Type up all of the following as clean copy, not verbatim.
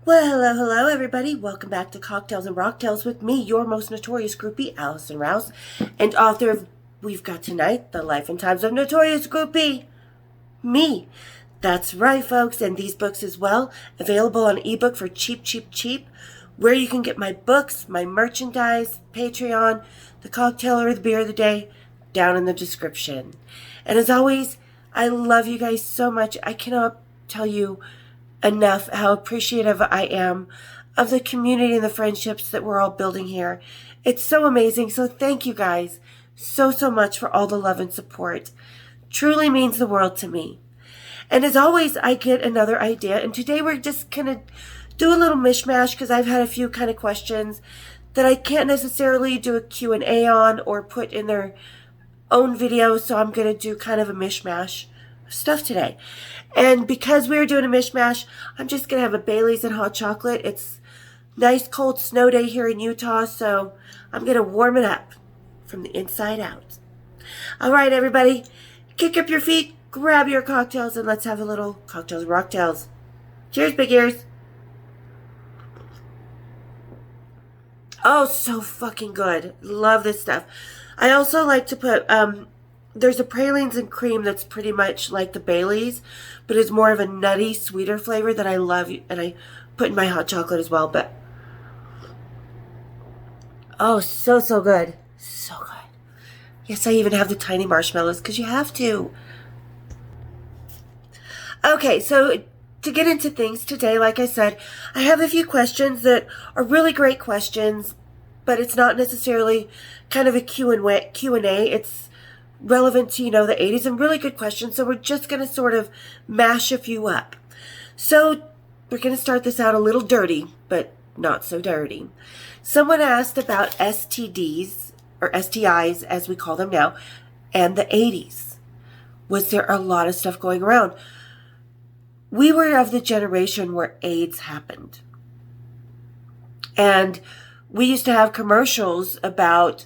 Well, hello, everybody. Welcome back to Cocktails and Rocktails with me, your most notorious groupie, Allison Rouse, and author of We've Got Tonight, The Life and Times of Notorious Groupie, me. That's right, folks, and these books as well, available on ebook for cheap, cheap, cheap, where you can get my books, my merchandise, Patreon, the cocktail or the beer of the day, down in the description. And as always, I love you guys so much. I cannot tell you enough how appreciative I am of the community and the friendships that we're all building here. It's so amazing. So thank you guys so much for all the love and support. Truly means the world to me. And as always, I get another idea. And today we're just going to do a little mishmash because I've had a few kind of questions that I can't necessarily do a Q&A on or put in their own videos. So I'm going to do kind of a mishmash of stuff today. And because we're doing a mishmash, I'm just going to have a Bailey's and hot chocolate. It's nice cold snow day here in Utah, so I'm going to warm it up from the inside out. All right, everybody, kick up your feet, grab your cocktails, and let's have a little cocktails and rocktails. Cheers, big ears. Oh, so fucking good. Love this stuff. I also like to put, there's a pralines and cream that's pretty much like the Bailey's, but it's more of a nutty, sweeter flavor that I love, and I put in my hot chocolate as well. But oh, so good. So good. Yes, I even have the tiny marshmallows because you have to. Okay, so to get into things today, like I said, I have a few questions that are really great questions, but it's not necessarily kind of a Q&A. It's relevant to, the 80s and really good questions. So we're just going to sort of mash a few up. So we're going to start this out a little dirty, but not so dirty. Someone asked about STDs, or STIs as we call them now, and the 80s. Was there a lot of stuff going around? We were of the generation where AIDS happened. And we used to have commercials about,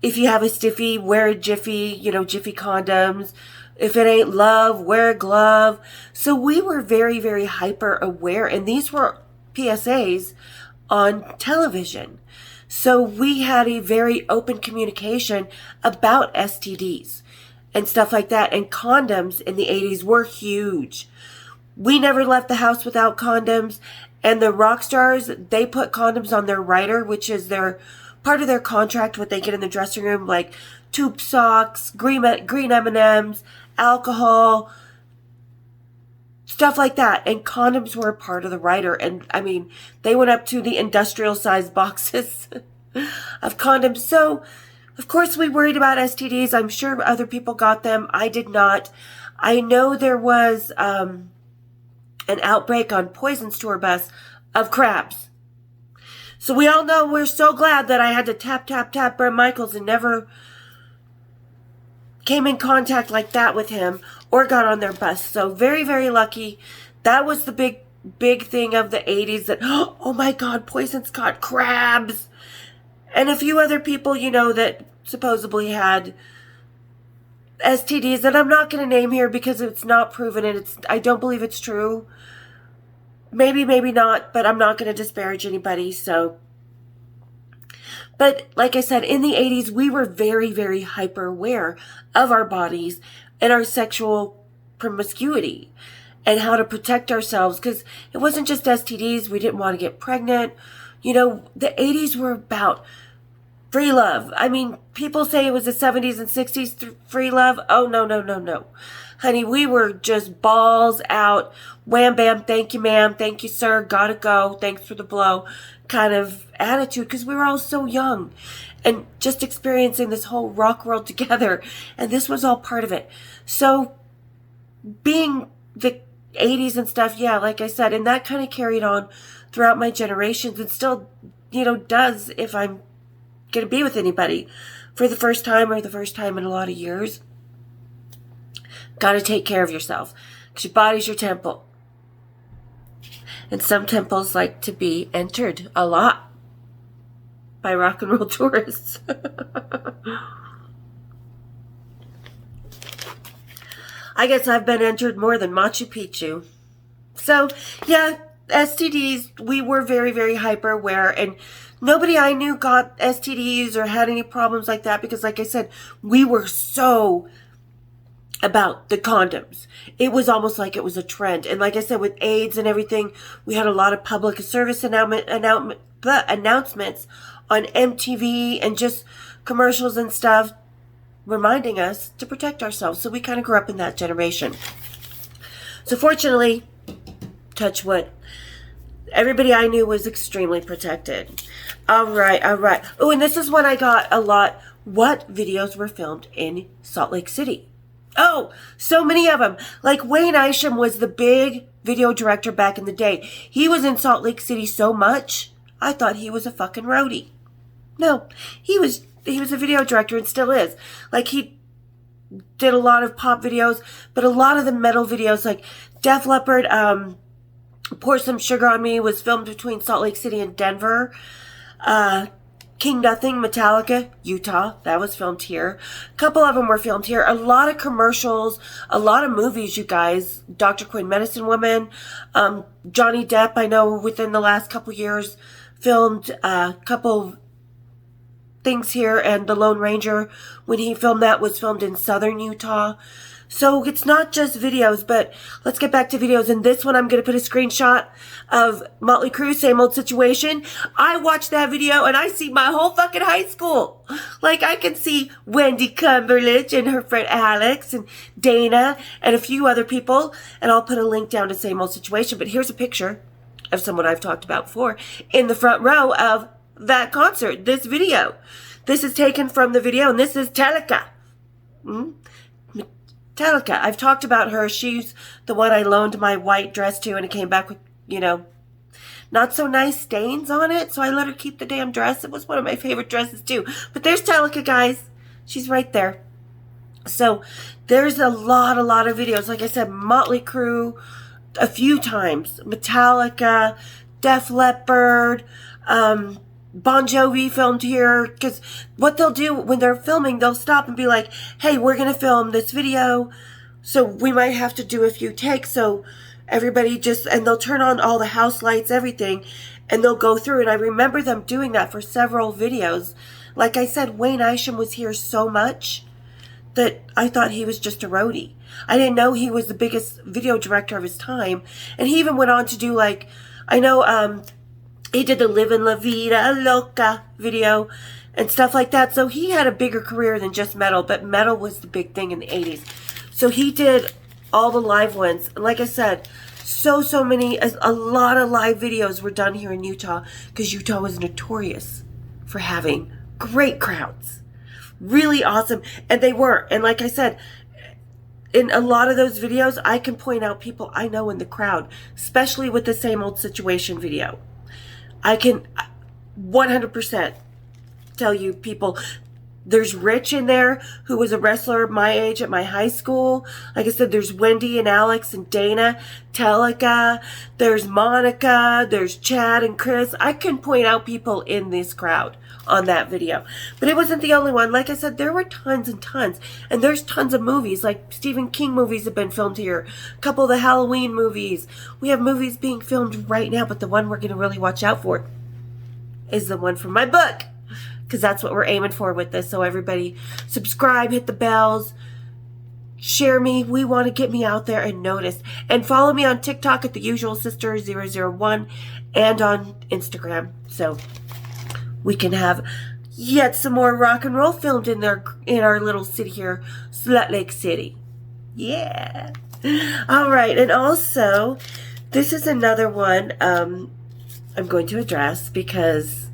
if you have a stiffy, wear a Jiffy, Jiffy condoms. If it ain't love, wear a glove. So we were very, very hyper aware. And these were PSAs on television. So we had a very open communication about STDs and stuff like that. And condoms in the 80s were huge. We never left the house without condoms. And the rock stars, they put condoms on their rider, which is their part of their contract, what they get in the dressing room, like tube socks, green M&Ms, alcohol, stuff like that. And condoms were a part of the rider. And I mean, they went up to the industrial sized boxes of condoms. So of course we worried about STDs. I'm sure other people got them. I did not. I know there was an outbreak on Poison's tour bus of crabs. So we all know, we're so glad that I had to tap Bret Michaels and never came in contact like that with him or got on their bus. So very, very lucky. That was the big thing of the 80s that, oh my God, Poison's got crabs. And a few other people, that supposedly had STDs that I'm not going to name here because it's not proven and I don't believe it's true. Maybe not, but I'm not going to disparage anybody, so. But like I said, in the 80s, we were very, very hyper aware of our bodies and our sexual promiscuity and how to protect ourselves, because it wasn't just STDs. We didn't want to get pregnant. The 80s were about free love. I mean, people say it was the 70s and 60s free love. Oh, no. Honey, we were just balls out, wham, bam, thank you, ma'am, thank you, sir, gotta go, thanks for the blow, kind of attitude, because we were all so young and just experiencing this whole rock world together, and this was all part of it. So, being the 80s and stuff, yeah, like I said, and that kind of carried on throughout my generations, and still, does if I'm going to be with anybody for the first time or the first time in a lot of years. Got to take care of yourself because your body's your temple. And some temples like to be entered a lot by rock and roll tourists. I guess I've been entered more than Machu Picchu. So, yeah, STDs, we were very, very hyper aware, and nobody I knew got STDs or had any problems like that because, like I said, we were so about the condoms. It was almost like it was a trend. And like I said, with AIDS and everything, we had a lot of public service announcements on MTV and just commercials and stuff reminding us to protect ourselves. So we kind of grew up in that generation. So fortunately, touch wood, everybody I knew was extremely protected. All right. Oh, and this is what I got a lot. What videos were filmed in Salt Lake City? Oh, so many of them. Like Wayne Isham was the big video director back in the day. He was in Salt Lake City so much, I thought he was a fucking roadie. No, he was a video director and still is. Like he did a lot of pop videos, but a lot of the metal videos, like Def Leppard, Pour Some Sugar on Me was filmed between Salt Lake City and Denver. King Nothing, Metallica, Utah, that was filmed here. A couple of them were filmed here. A lot of commercials, a lot of movies, you guys. Dr. Quinn, Medicine Woman, Johnny Depp, I know within the last couple years, filmed a couple things here, and The Lone Ranger, when he filmed that, was filmed in southern Utah. So it's not just videos, but let's get back to videos. And this one, I'm going to put a screenshot of Motley Crue, Same Old Situation. I watched that video and I see my whole fucking high school. Like I can see Wendy Cumberledge and her friend Alex and Dana and a few other people. And I'll put a link down to Same Old Situation. But here's a picture of someone I've talked about before in the front row of that concert, this video. This is taken from the video, and this is Metallica. Metallica. I've talked about her. She's the one I loaned my white dress to, and it came back with, not so nice stains on it, so I let her keep the damn dress. It was one of my favorite dresses, too. But there's Metallica, guys. She's right there. So there's a lot of videos. Like I said, Motley Crue a few times. Metallica, Def Leppard, Bon Jovi filmed here, because what they'll do when they're filming, they'll stop and be like, hey, we're going to film this video, so we might have to do a few takes, so everybody and they'll turn on all the house lights, everything, and they'll go through, and I remember them doing that for several videos. Like I said, Wayne Isham was here so much that I thought he was just a roadie. I didn't know he was the biggest video director of his time, and he even went on to do, he did the Livin' La Vida Loca video and stuff like that. So he had a bigger career than just metal, but metal was the big thing in the 80s. So he did all the live ones. And like I said, so many, a lot of live videos were done here in Utah because Utah was notorious for having great crowds. Really awesome. And they were. And like I said, in a lot of those videos, I can point out people I know in the crowd, especially with the Same Old Situation video. I can 100% tell you people. There's Rich in there, who was a wrestler my age at my high school. Like I said, there's Wendy and Alex and Dana, Metallica. There's Monica. There's Chad and Chris. I can point out people in this crowd on that video. But it wasn't the only one. Like I said, there were tons and tons. And there's tons of movies. Like Stephen King movies have been filmed here. A couple of the Halloween movies. We have movies being filmed right now. But the one we're going to really watch out for is the one from my book. Because that's what we're aiming for with this. So everybody subscribe, hit the bells, share me. We want to get me out there and noticed. And follow me on TikTok at theusualsister001 and on Instagram. So we can have yet some more rock and roll filmed in our little city here, Salt Lake City. Yeah. All right. And also, this is another one I'm going to address because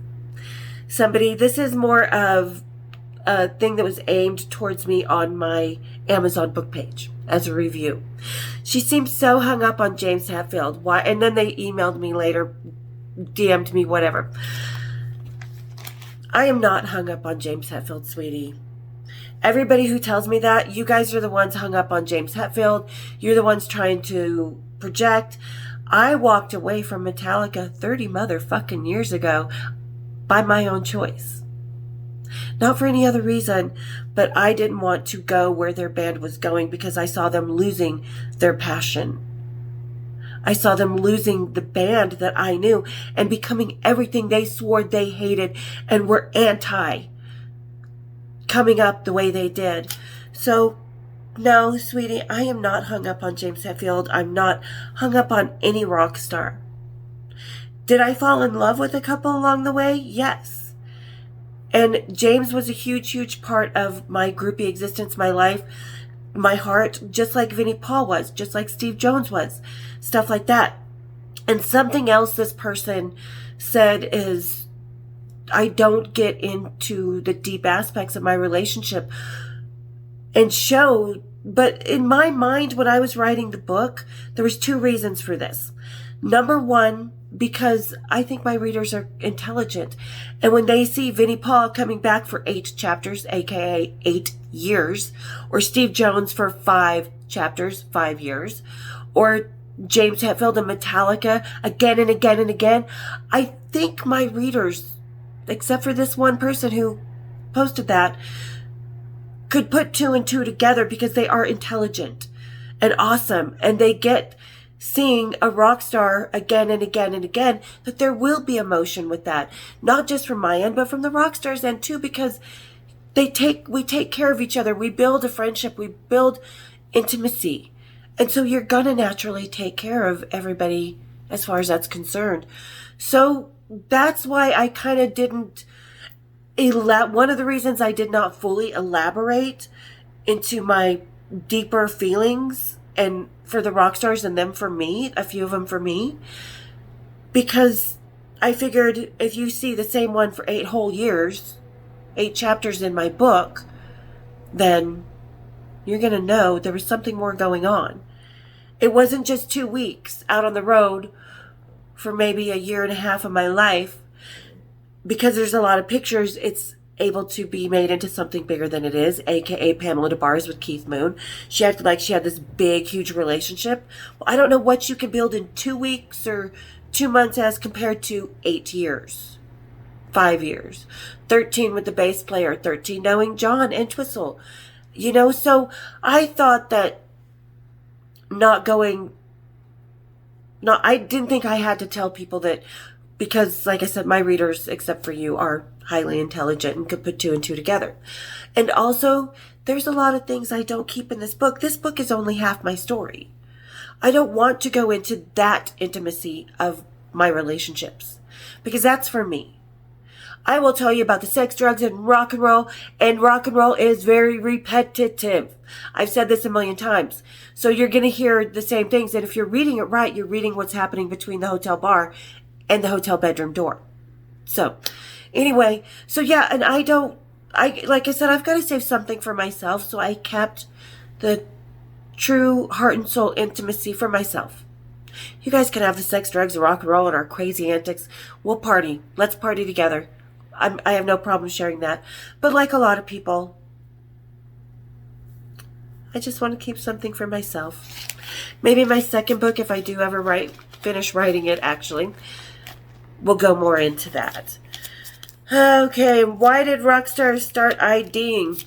this is more of a thing that was aimed towards me on my Amazon book page as a review. She seems so hung up on James Hetfield. Why? And then they emailed me later, DM'd me, whatever. I am not hung up on James Hetfield, sweetie. Everybody who tells me that, you guys are the ones hung up on James Hetfield. You're the ones trying to project. I walked away from Metallica 30 motherfucking years ago. By my own choice. Not for any other reason, but I didn't want to go where their band was going because I saw them losing their passion. I saw them losing the band that I knew and becoming everything they swore they hated and were anti, coming up the way they did. So, no, sweetie, I am not hung up on James Hetfield. I'm not hung up on any rock star. Did I fall in love with a couple along the way? Yes. And James was a huge, huge part of my groupie existence, my life, my heart, just like Vinnie Paul was, just like Steve Jones was, stuff like that. And something else this person said is, I don't get into the deep aspects of my relationship and show, but in my mind, when I was writing the book, there was 2 reasons for this. Number one, because I think my readers are intelligent. And when they see Vinnie Paul coming back for 8 chapters, aka 8 years, or Steve Jones for 5 chapters, 5 years, or James Hetfield and Metallica again and again and again, I think my readers, except for this one person who posted that, could put 2 and 2 together because they are intelligent and awesome, and they get seeing a rock star again and again and again, that there will be emotion with that. Not just from my end, but from the rock star's end too, because we take care of each other. We build a friendship. We build intimacy. And so you're going to naturally take care of everybody as far as that's concerned. So that's why I kind of didn't, one of the reasons I did not fully elaborate into my deeper feelings and for the rock stars and them for me, a few of them for me, because I figured if you see the same one for 8 whole years, 8 chapters in my book, then you're going to know there was something more going on. It wasn't just 2 weeks out on the road for maybe a year and a half of my life. Because there's a lot of pictures, it's able to be made into something bigger than it is, aka Pamela DeBar's with Keith Moon. She acted like she had this big, huge relationship. Well, I don't know what you can build in 2 weeks or 2 months as compared to 8 years, 5 years, 13 with the bass player, 13 knowing John Entwistle. You know, so I thought that I didn't think I had to tell people that, because, like I said, my readers, except for you, are highly intelligent and could put 2 and 2 together. And also, there's a lot of things I don't keep in this book. This book is only half my story. I don't want to go into that intimacy of my relationships, because that's for me. I will tell you about the sex, drugs, and rock and roll is very repetitive. I've said this a million times. So you're going to hear the same things. And if you're reading it right, you're reading what's happening between the hotel bar and the hotel bedroom door. So anyway, so yeah, and like I said, I've got to save something for myself. So I kept the true heart and soul intimacy for myself. You guys can have the sex, drugs, rock and roll, and our crazy antics. We'll party. Let's party together. I have no problem sharing that. But like a lot of people, I just want to keep something for myself. Maybe my second book, if I do ever finish writing it, actually, we'll go more into that. Okay, why did Rockstar start IDing?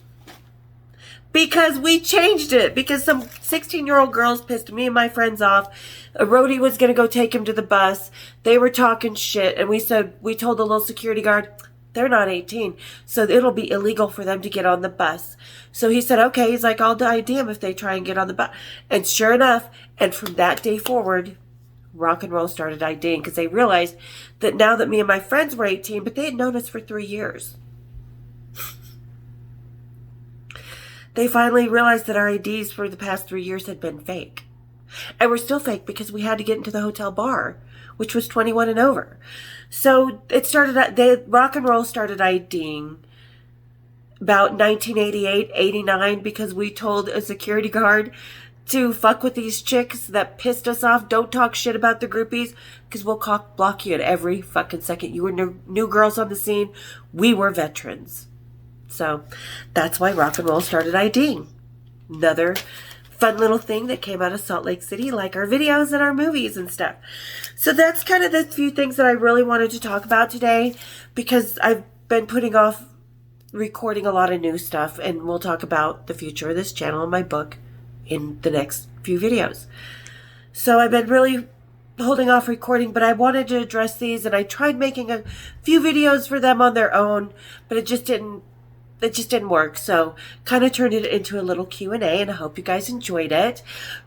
Because we changed it. Because some 16-year-old girls pissed me and my friends off. A roadie was going to go take him to the bus. They were talking shit. And we told the little security guard, they're not 18. So it'll be illegal for them to get on the bus. So he said, okay. He's like, I'll ID them if they try and get on the bus. And sure enough, and from that day forward, rock and roll started IDing. Because they realized that now that me and my friends were 18, but they had known us for 3 years. They finally realized that our IDs for the past 3 years had been fake. And we're still fake because we had to get into the hotel bar, which was 21 and over. So rock and roll started IDing about 1988, 89, because we told a security guard to fuck with these chicks that pissed us off. Don't talk shit about the groupies, because we'll cock block you at every fucking second. You were new girls on the scene. We were veterans. So that's why rock and roll started IDing. Another fun little thing that came out of Salt Lake City, like our videos and our movies and stuff. So that's kind of the few things that I really wanted to talk about today, because I've been putting off recording a lot of new stuff, and we'll talk about the future of this channel and my book in the next few videos. So I've been really holding off recording, but I wanted to address these, and I tried making a few videos for them on their own, but it just didn't work. So kind of turned it into a little Q&A, and I hope you guys enjoyed it.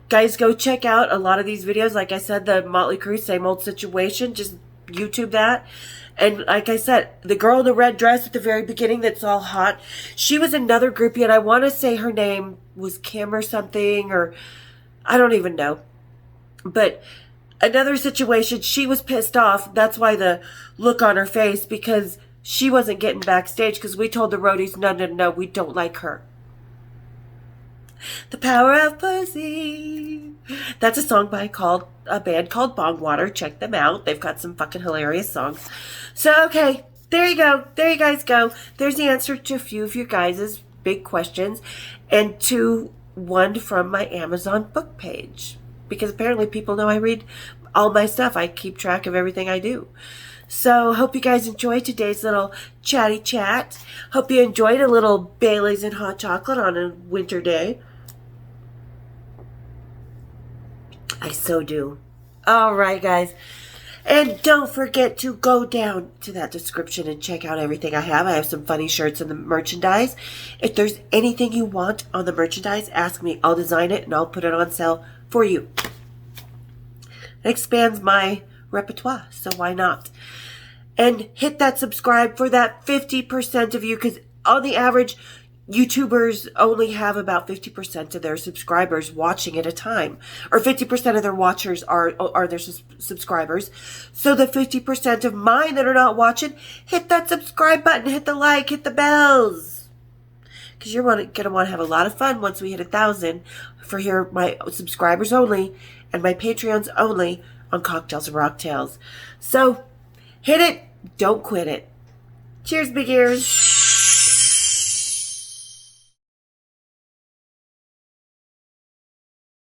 Guys, go check out a lot of these videos. Like I said, the Motley Crue Same Old Situation, just YouTube that. And like I said, the girl in the red dress at the very beginning that's all hot, she was another groupie, and I want to say her name was Kim or something, or I don't even know. But another situation, she was pissed off. That's why the look on her face, because she wasn't getting backstage, because we told the roadies, no, we don't like her. The Power of Pussy. That's a song by a band called Bongwater. Check them out. They've got some fucking hilarious songs. So, okay, there you go. There you guys go. There's the answer to a few of your guys' big questions, and to one from my Amazon book page. Because apparently people know I read all my stuff. I keep track of everything I do. So, hope you guys enjoyed today's little chatty chat. Hope you enjoyed a little Bailey's and hot chocolate on a winter day. I so do. All right, guys. And don't forget to go down to that description and check out everything I have. I have some funny shirts and the merchandise. If there's anything you want on the merchandise, ask me. I'll design it and I'll put it on sale for you. It expands my repertoire, so why not? And hit that subscribe for that 50% of you, because on the average, YouTubers only have about 50% of their subscribers watching at a time, or 50% of their watchers are their subscribers. So the 50% of mine that are not watching, hit that subscribe button, hit the like, hit the bells, because you're going to want to have a lot of fun once we hit 1,000 for here, my subscribers only and my Patreons only on Cocktails and Rocktails. So hit it, don't quit it. Cheers, big ears.